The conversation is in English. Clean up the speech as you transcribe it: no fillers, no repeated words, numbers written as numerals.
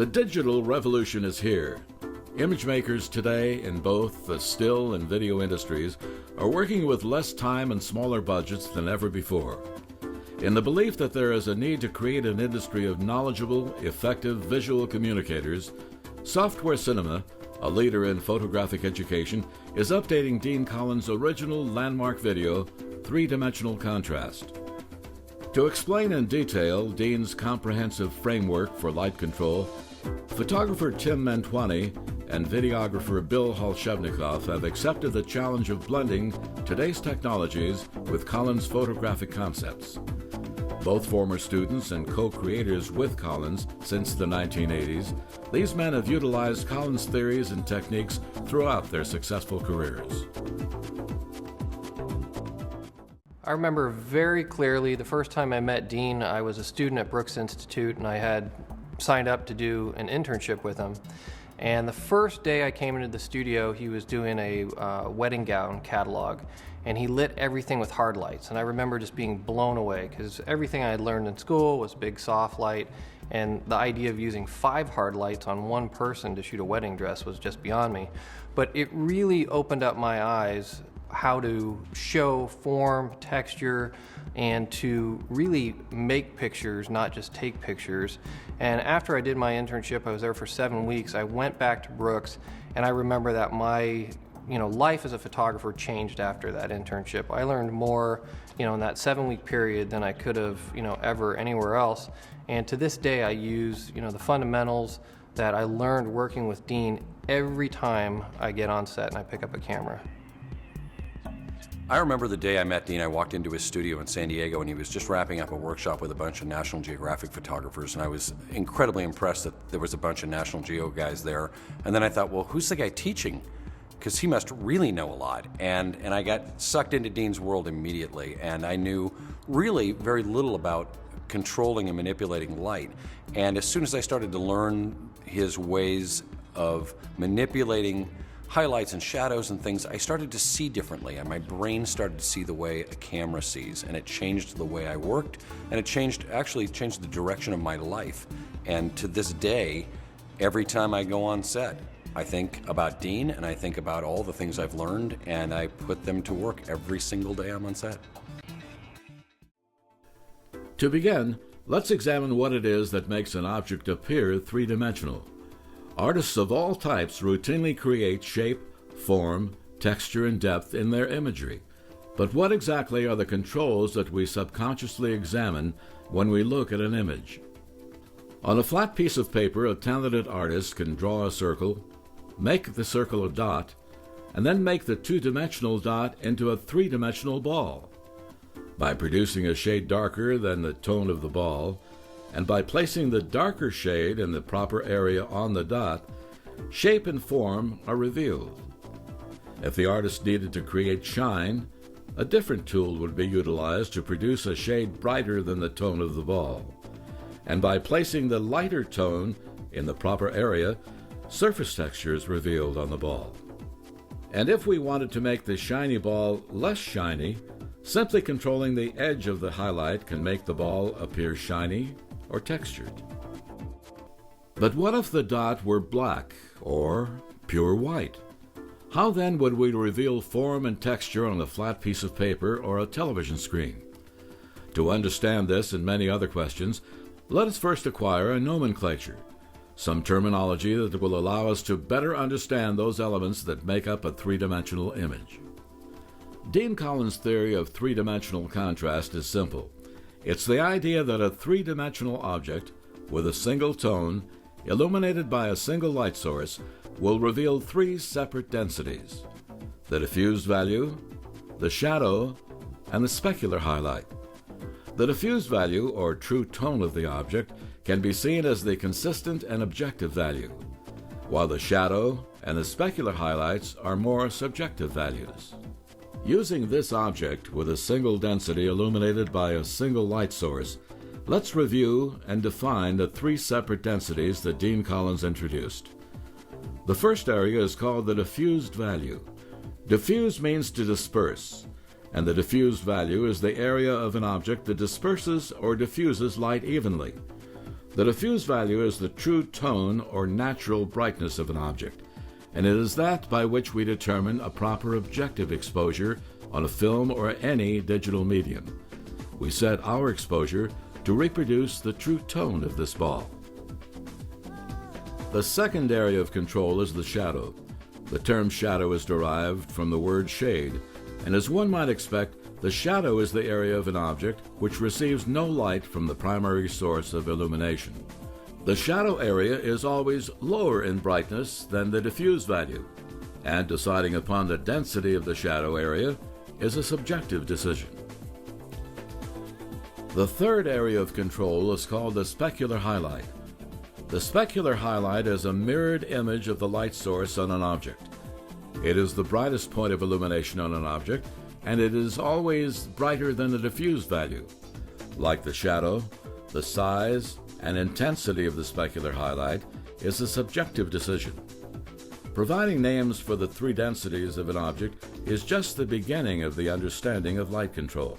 The digital revolution is here. Image makers today in both the still and video industries are working with less time and smaller budgets than ever before. In the belief that there is a need to create an industry of knowledgeable, effective visual communicators, Software Cinema, a leader in photographic education, is updating Dean Collin's original landmark video, Three-Dimensional Contrast. To explain in detail Dean's comprehensive framework for light control, photographer Tim Mantoani and videographer Bill Holshevnikoff have accepted the challenge of blending today's technologies with Collin's photographic concepts. Both former students and co-creators with Collins since the 1980s, these men have utilized Collin's theories and techniques throughout their successful careers. I remember very clearly the first time I met Dean. I was a student at Brooks Institute and I had signed up to do an internship with him. And the first day I came into the studio, he was doing a wedding gown catalog, and he lit everything with hard lights. And I remember just being blown away because everything I had learned in school was big soft light, and the idea of using 5 hard lights on one person to shoot a wedding dress was just beyond me. But it really opened up my eyes how to show form, texture, and to really make pictures, not just take pictures. And after I did my internship, I was there for 7 weeks, I went back to Brooks, and I remember that my life as a photographer changed after that internship. I learned more in that 7-week period than I could have ever anywhere else. And to this day I use the fundamentals that I learned working with Dean every time I get on set and I pick up a camera. I remember the day I met Dean. I walked into his studio in San Diego and he was just wrapping up a workshop with a bunch of National Geographic photographers, and I was incredibly impressed that there was a bunch of National Geo guys there. And then I thought, well, who's the guy teaching? Because he must really know a lot. And I got sucked into Dean's world immediately, and I knew really very little about controlling and manipulating light. And as soon as I started to learn his ways of manipulating highlights and shadows and things, I started to see differently, and my brain started to see the way a camera sees, and it changed the way I worked, and it actually changed the direction of my life. And to this day, every time I go on set, I think about Dean and I think about all the things I've learned, and I put them to work every single day I'm on set. To begin, let's examine what it is that makes an object appear three-dimensional. Artists of all types routinely create shape, form, texture, and depth in their imagery. But what exactly are the controls that we subconsciously examine when we look at an image? On a flat piece of paper, a talented artist can draw a circle, make the circle a dot, and then make the two-dimensional dot into a three-dimensional ball. By producing a shade darker than the tone of the ball, and by placing the darker shade in the proper area on the dot, shape and form are revealed. If the artist needed to create shine, a different tool would be utilized to produce a shade brighter than the tone of the ball. And by placing the lighter tone in the proper area, surface texture is revealed on the ball. And if we wanted to make the shiny ball less shiny, simply controlling the edge of the highlight can make the ball appear shiny or textured. But what if the dot were black or pure white? How then would we reveal form and texture on a flat piece of paper or a television screen? To understand this and many other questions, let us first acquire a nomenclature, some terminology that will allow us to better understand those elements that make up a three-dimensional image. Dean Collin's theory of three-dimensional contrast is simple. It's the idea that a three-dimensional object with a single tone, illuminated by a single light source, will reveal 3 separate densities: the diffused value, the shadow, and the specular highlight. The diffused value, or true tone of the object, can be seen as the consistent and objective value, while the shadow and the specular highlights are more subjective values. Using this object with a single density illuminated by a single light source, let's review and define the 3 separate densities that Dean Collin introduced. The first area is called the diffused value. Diffuse means to disperse, and the diffused value is the area of an object that disperses or diffuses light evenly. The diffuse value is the true tone or natural brightness of an object, and it is that by which we determine a proper objective exposure on a film or any digital medium. We set our exposure to reproduce the true tone of this ball. The second area of control is the shadow. The term shadow is derived from the word shade, and as one might expect, the shadow is the area of an object which receives no light from the primary source of illumination. The shadow area is always lower in brightness than the diffuse value, and deciding upon the density of the shadow area is a subjective decision. The third area of control is called the specular highlight. The specular highlight is a mirrored image of the light source on an object. It is the brightest point of illumination on an object, and it is always brighter than the diffuse value. Like the shadow, the size and intensity of the specular highlight is a subjective decision. Providing names for the three densities of an object is just the beginning of the understanding of light control.